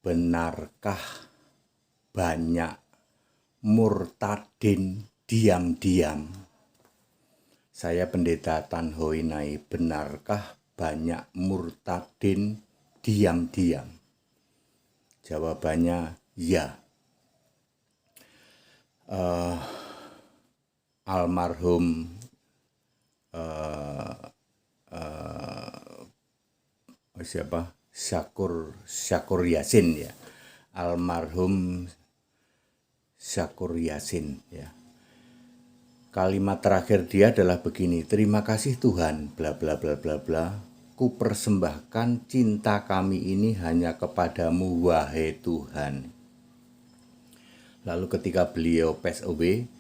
Benarkah banyak murtadin diam-diam? Saya Pendeta Tan Hoi Nai, benarkah banyak murtadin diam-diam? Jawabannya ya. Almarhum Syakur Yasin ya, almarhum Syakur Yasin ya. Kalimat terakhir dia adalah begini, terima kasih Tuhan, bla bla bla bla bla, ku persembahkan cinta kami ini hanya kepadamu wahai Tuhan. Lalu ketika beliau pass away,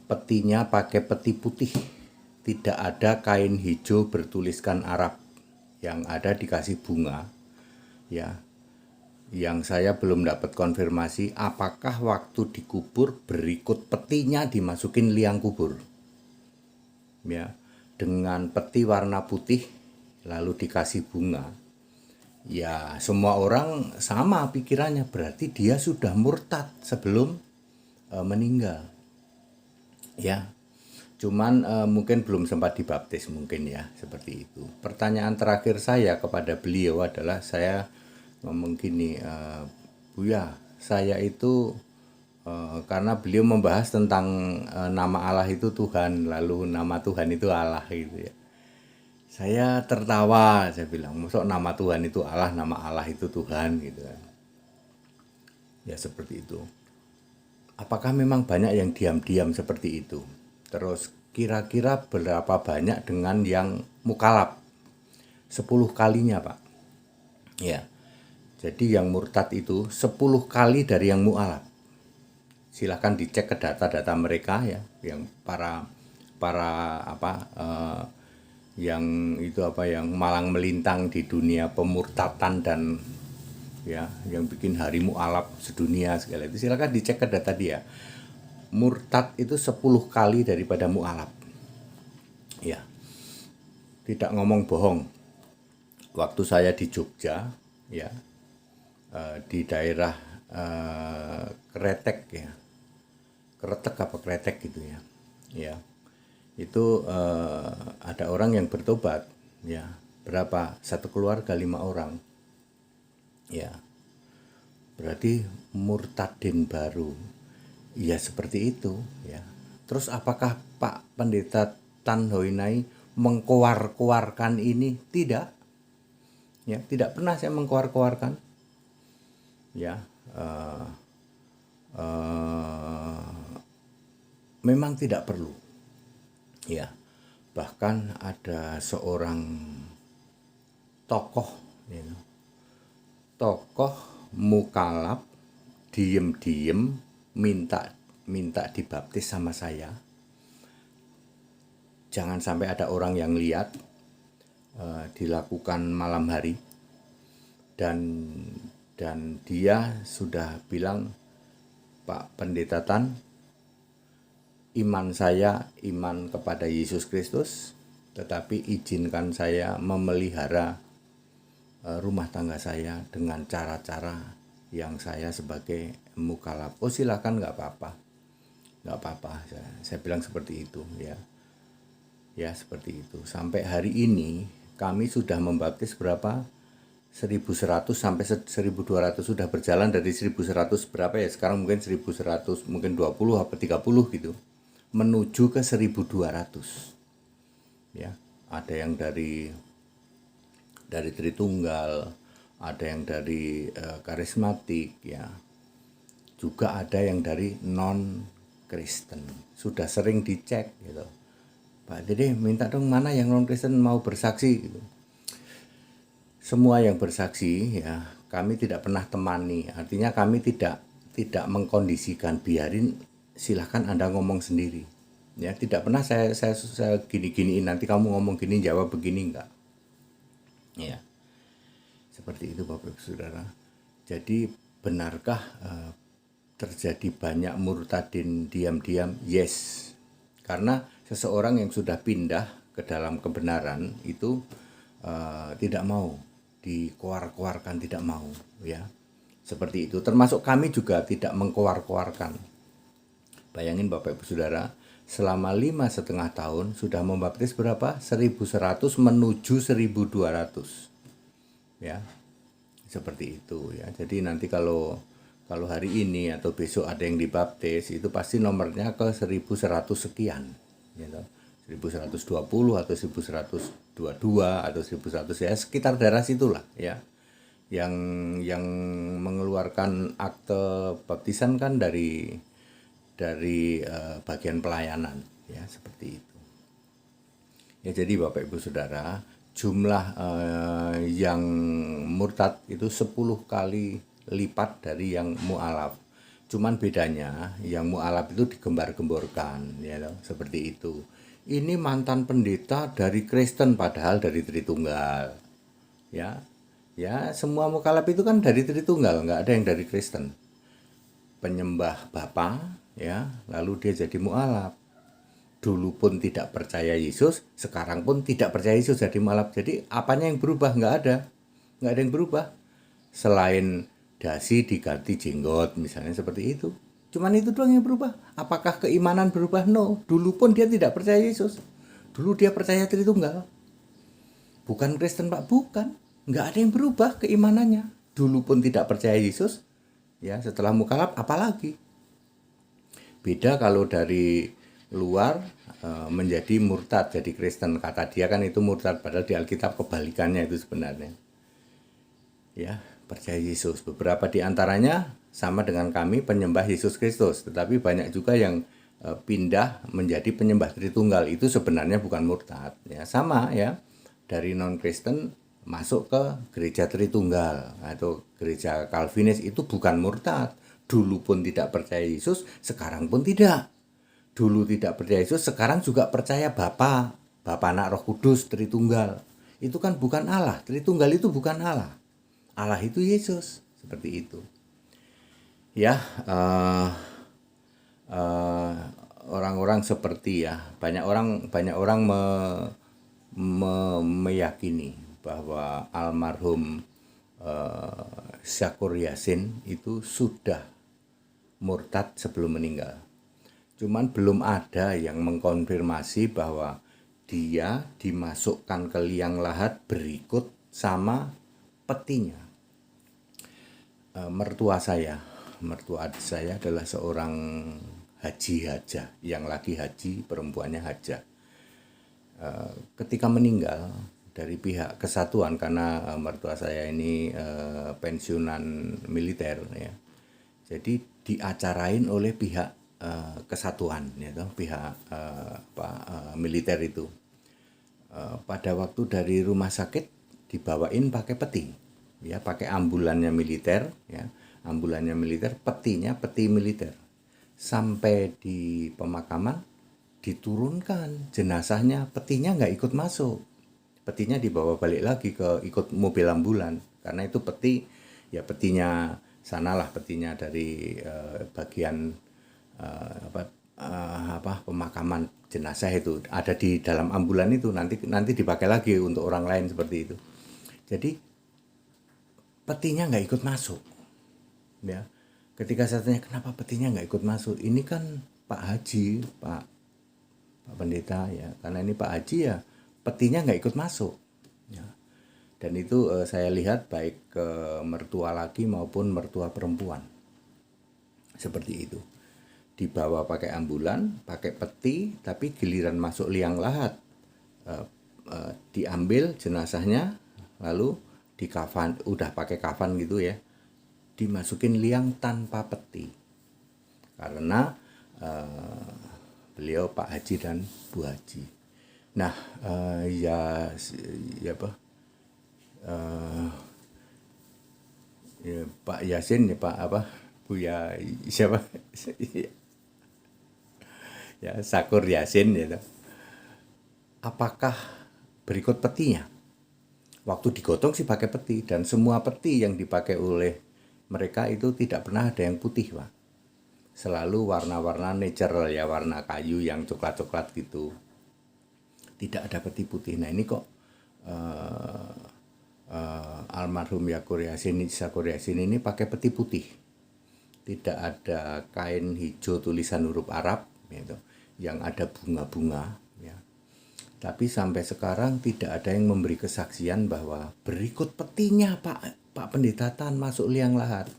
petinya pakai peti putih, tidak ada kain hijau bertuliskan Arab, yang ada dikasih bunga ya. Yang saya belum dapat konfirmasi apakah waktu dikubur berikut petinya dimasukin liang kubur ya, dengan peti warna putih lalu dikasih bunga ya. Semua orang sama pikirannya, berarti dia sudah murtad sebelum meninggal ya. Cuman mungkin belum sempat dibaptis mungkin ya, seperti itu. Pertanyaan terakhir saya kepada beliau adalah, saya ngomong gini, Buya, saya itu karena beliau membahas tentang nama Allah itu Tuhan, lalu nama Tuhan itu Allah gitu ya. Saya tertawa, saya bilang, maksud nama Tuhan itu Allah, nama Allah itu Tuhan gitu kan. Ya seperti itu. Apakah memang banyak yang diam-diam seperti itu? Terus kira-kira berapa banyak dengan yang mukalaf? 10 kalinya Pak. Ya. Jadi yang murtad itu 10 kali dari yang mualaf. Silahkan dicek ke data-data mereka ya, yang para yang itu yang malang melintang di dunia pemurtatan dan ya, yang bikin hari mualaf sedunia segala itu, silahkan dicek ke data dia. Murtad itu 10 kali daripada mualaf. Ya. Tidak ngomong bohong. Waktu saya di Jogja ya, di daerah Kretek ya, Kretek apa Kretek gitu ya, ya itu ada orang yang bertobat ya, berapa, satu keluarga 5 orang ya, berarti murtadin baru ya, seperti itu ya. Terus apakah Pak Pendeta Tan Hoi Nai mengkoar-koarkan ini? Tidak ya, tidak pernah saya mengkoar-koarkan ya. Memang tidak perlu ya. Bahkan ada seorang tokoh ya, tokoh mukalaf diem-diem minta dibaptis sama saya. Jangan sampai ada orang yang lihat, dilakukan malam hari, dan dia sudah bilang, Pak Pendeta Tan, iman saya iman kepada Yesus Kristus, tetapi izinkan saya memelihara rumah tangga saya dengan cara-cara yang saya sebagai mukalaf. Oh silakan, nggak apa-apa, saya bilang seperti itu ya. Ya seperti itu. Sampai hari ini kami sudah membaptis berapa? 1.100 sampai 1.200, sudah berjalan dari 1.100 berapa ya sekarang, mungkin 1.100, mungkin 20 atau 30 gitu, menuju ke 1.200 ya. Ada yang dari Tritunggal, ada yang dari karismatik ya, juga ada yang dari non Kristen. Sudah sering dicek gitu, Pak Dede minta dong mana yang non Kristen mau bersaksi gitu. Semua yang bersaksi ya kami tidak pernah temani, artinya kami tidak mengkondisikan, biarin silahkan Anda ngomong sendiri ya. Tidak pernah saya gini-giniin, nanti kamu ngomong gini jawab begini, enggak ya. Seperti itu Bapak Ibu Saudara. Jadi benarkah terjadi banyak murtadin diam-diam? Yes. Karena seseorang yang sudah pindah ke dalam kebenaran itu tidak mau dikoar-koarkan, tidak mau ya. Seperti itu. Termasuk kami juga tidak mengkoar-koarkan. Bayangin Bapak Ibu Saudara, selama 5,5 tahun sudah membaptis berapa? 1.100 menuju 1.200. Ya, seperti itu ya. Jadi nanti kalau hari ini atau besok ada yang dibaptis, itu pasti nomornya ke 1.100 sekian, gitu. 1.120 atau 1.122 atau 1.100, ya sekitar daerah situlah ya. Yang mengeluarkan akte baptisan kan dari bagian pelayanan ya, seperti itu. Ya, jadi Bapak Ibu Saudara, jumlah yang murtad itu 10 kali lipat dari yang mu'alaf. Cuman bedanya yang mu'alaf itu digembar-gemborkan ya, seperti itu. Ini mantan pendeta dari Kristen padahal dari Tritunggal. Ya. Ya, semua mukalaf itu kan dari Tritunggal, nggak ada yang dari Kristen. Penyembah Bapa ya, lalu dia jadi mu'alaf. Dulu pun tidak percaya Yesus, sekarang pun tidak percaya Yesus jadi mu'alaf. Jadi apanya yang berubah? Nggak ada yang berubah. Selain dasi diganti jenggot misalnya, seperti itu. Cuman itu doang yang berubah. Apakah keimanan berubah? No. Dulu pun dia tidak percaya Yesus. Dulu dia percaya Tritunggal. Bukan Kristen Pak, bukan. Nggak ada yang berubah keimanannya. Dulu pun tidak percaya Yesus. Ya, setelah mukalaf apalagi. Beda kalau dari luar menjadi murtad, jadi Kristen. Kata dia kan itu murtad, padahal di Alkitab kebalikannya itu sebenarnya. Ya, percaya Yesus. Beberapa di antaranya sama dengan kami penyembah Yesus Kristus, tetapi banyak juga yang pindah menjadi penyembah Tritunggal. Itu sebenarnya bukan murtad ya, sama ya, dari non Kristen masuk ke gereja Tritunggal atau gereja Calvinis, itu bukan murtad. Dulu pun tidak percaya Yesus, sekarang pun tidak. Dulu tidak percaya Yesus, sekarang juga percaya Bapa, Anak, Roh Kudus, Tritunggal. Itu kan bukan Allah. Tritunggal itu bukan Allah. Allah itu Yesus, seperti itu. Ya, orang-orang seperti ya, banyak orang meyakini bahwa almarhum Syakur Yasin itu sudah murtad sebelum meninggal. Cuman belum ada yang mengkonfirmasi bahwa dia dimasukkan ke liang lahat berikut sama petinya. Mertua adik saya adalah seorang haji hajah, yang lagi haji, perempuannya hajah. Ketika meninggal dari pihak kesatuan, karena mertua saya ini pensiunan militer ya, jadi diacarain oleh pihak kesatuan ya, pihak militer itu. Pada waktu dari rumah sakit dibawain pakai peti ya, pakai ambulannya militer ya, petinya peti militer. Sampai di pemakaman diturunkan jenazahnya, petinya nggak ikut masuk, petinya dibawa balik lagi ke ikut mobil ambulan, karena itu peti ya, petinya sanalah, petinya dari bagian pemakaman jenazah itu ada di dalam ambulan itu, nanti dipakai lagi untuk orang lain, seperti itu. Jadi petinya nggak ikut masuk ya. Ketika saya tanya kenapa petinya nggak ikut masuk, ini kan Pak Haji, Pak Pendeta ya, karena ini Pak Haji ya, petinya nggak ikut masuk ya. Dan itu saya lihat baik ke mertua laki maupun mertua perempuan seperti itu, dibawa pakai ambulan, pakai peti, tapi giliran masuk liang lahat diambil jenazahnya, lalu dikafan, udah pakai kafan gitu ya, dimasukin liang tanpa peti, karena beliau Pak Haji dan Bu Haji. Nah ya Pak Yasin ya, Pak Bu ya siapa ya, Syakur Yasin gitu. Apakah berikut petinya? Waktu digotong sih pakai peti, dan semua peti yang dipakai oleh mereka itu tidak pernah ada yang putih, Pak. Selalu warna-warna natural ya, warna kayu yang coklat-coklat gitu. Tidak ada peti putih. Nah ini kok almarhum Syakur Yasin ini pakai peti putih, tidak ada kain hijau tulisan huruf Arab gitu, yang ada bunga-bunga ya. Tapi sampai sekarang tidak ada yang memberi kesaksian bahwa berikut petinya Pak Pendeta Tan masuk liang lahat.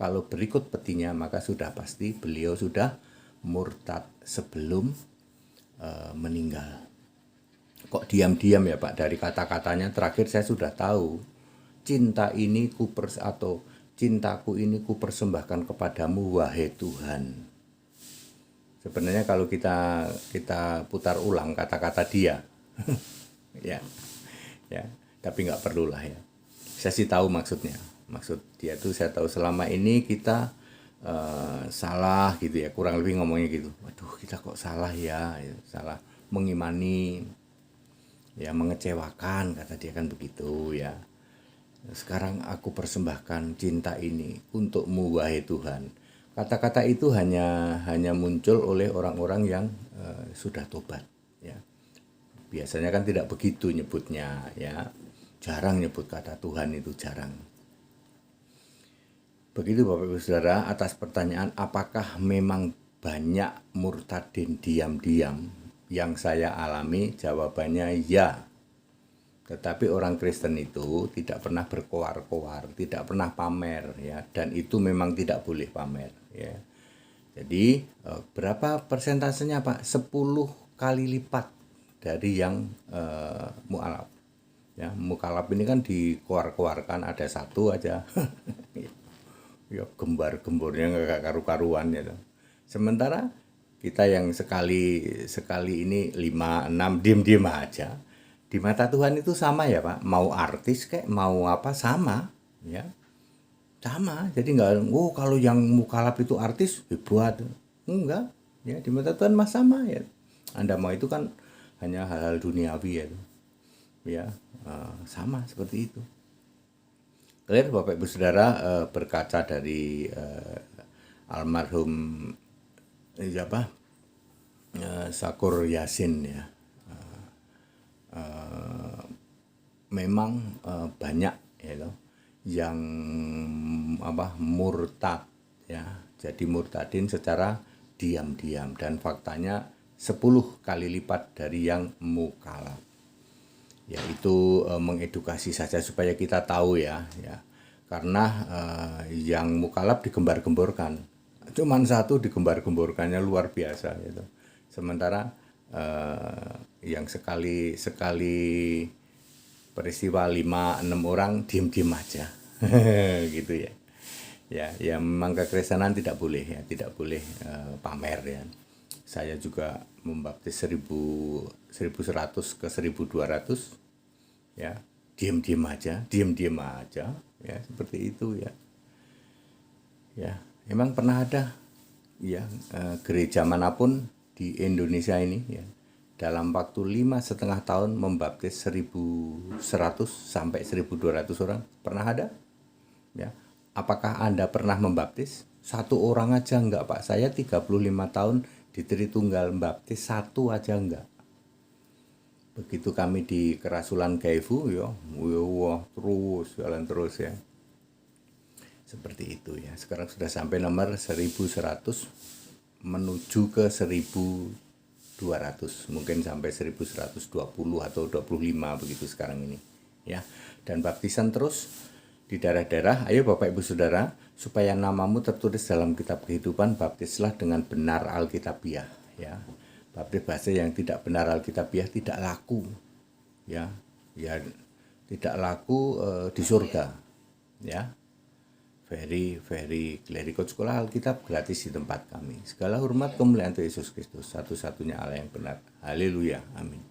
Kalau berikut petinya maka sudah pasti beliau sudah murtad sebelum meninggal. Kok diam-diam ya Pak, dari kata-katanya terakhir saya sudah tahu. Cintaku ini kupersembahkan kepadamu wahai Tuhan. Sebenarnya kalau kita putar ulang kata-kata dia, ya, tapi nggak perlulah ya. Saya sih tahu maksudnya. Maksud dia tuh saya tahu selama ini kita salah gitu ya, kurang lebih ngomongnya gitu. Waduh, kita kok salah ya, salah mengimani, ya mengecewakan, kata dia kan begitu ya. Sekarang aku persembahkan cinta ini untukmu wahai Tuhan. Kata-kata itu hanya muncul oleh orang-orang yang sudah tobat ya. Biasanya kan tidak begitu nyebutnya ya. Jarang nyebut kata Tuhan itu, jarang. Begitu Bapak Ibu Saudara, atas pertanyaan apakah memang banyak murtadin diam-diam yang saya alami, jawabannya ya. Tetapi orang Kristen itu tidak pernah berkoar-koar, tidak pernah pamer ya, dan itu memang tidak boleh pamer ya. Jadi berapa persentasenya Pak? 10 kali lipat dari yang mu'alaf. Ya, mukalaf ini kan dikoar-koarkan, ada satu aja. Ya gembar-gembornya nggak karu-karuan ya. Sementara kita yang sekali ini 5, 6 diem-diem aja. Di mata Tuhan itu sama ya Pak, mau artis kayak mau apa sama ya, sama. Jadi nggak, kalau yang mukalaf itu artis hebat, enggak ya, di mata Tuhan mas sama ya. Anda mau itu kan hanya hal-hal duniawi ya, sama seperti itu. Clear Bapak Ibu Saudara, berkaca dari almarhum Syakur Yasin ya. Memang banyak ya yang murtad ya, jadi murtadin secara diam-diam, dan faktanya 10 kali lipat dari yang mukalaf. Yaitu mengedukasi saja supaya kita tahu ya, karena yang mukalaf digembar-gemborkan, cuman satu digembar-gemborkannya luar biasa gitu. Sementara yang sekali peristiwa 5-6 orang diem-diem aja gitu ya. Ya memang kekristenan tidak boleh ya, tidak boleh pamer ya. Saya juga membaptis 1100 ke 1200 ya, diem-diem aja ya, seperti itu ya. Ya, emang pernah ada ya gereja manapun di Indonesia ini ya, dalam waktu 5,5 tahun membaptis 1100 sampai 1200 orang, pernah ada? Ya. Apakah Anda pernah membaptis? Satu orang aja enggak Pak, saya 35 tahun di Tritunggal membaptis satu aja enggak. Begitu kami di Kerasulan Kaifu ya, wah terus jalan terus ya. Seperti itu ya. Sekarang sudah sampai nomor 1100 menuju ke 1200, mungkin sampai 1120 atau 25 begitu sekarang ini ya. Dan baptisan terus di daerah-daerah. Ayo Bapak Ibu Saudara, supaya namamu tertulis dalam kitab kehidupan, baptislah dengan benar Alkitabiah ya. Baptis bahasa yang tidak benar Alkitabiah tidak laku ya, tidak laku di surga ya. Very clear. Ikut sekolah Alkitab gratis di tempat kami. Segala hormat kemuliaan untuk Yesus Kristus, satu-satunya Allah yang benar. Haleluya, amin.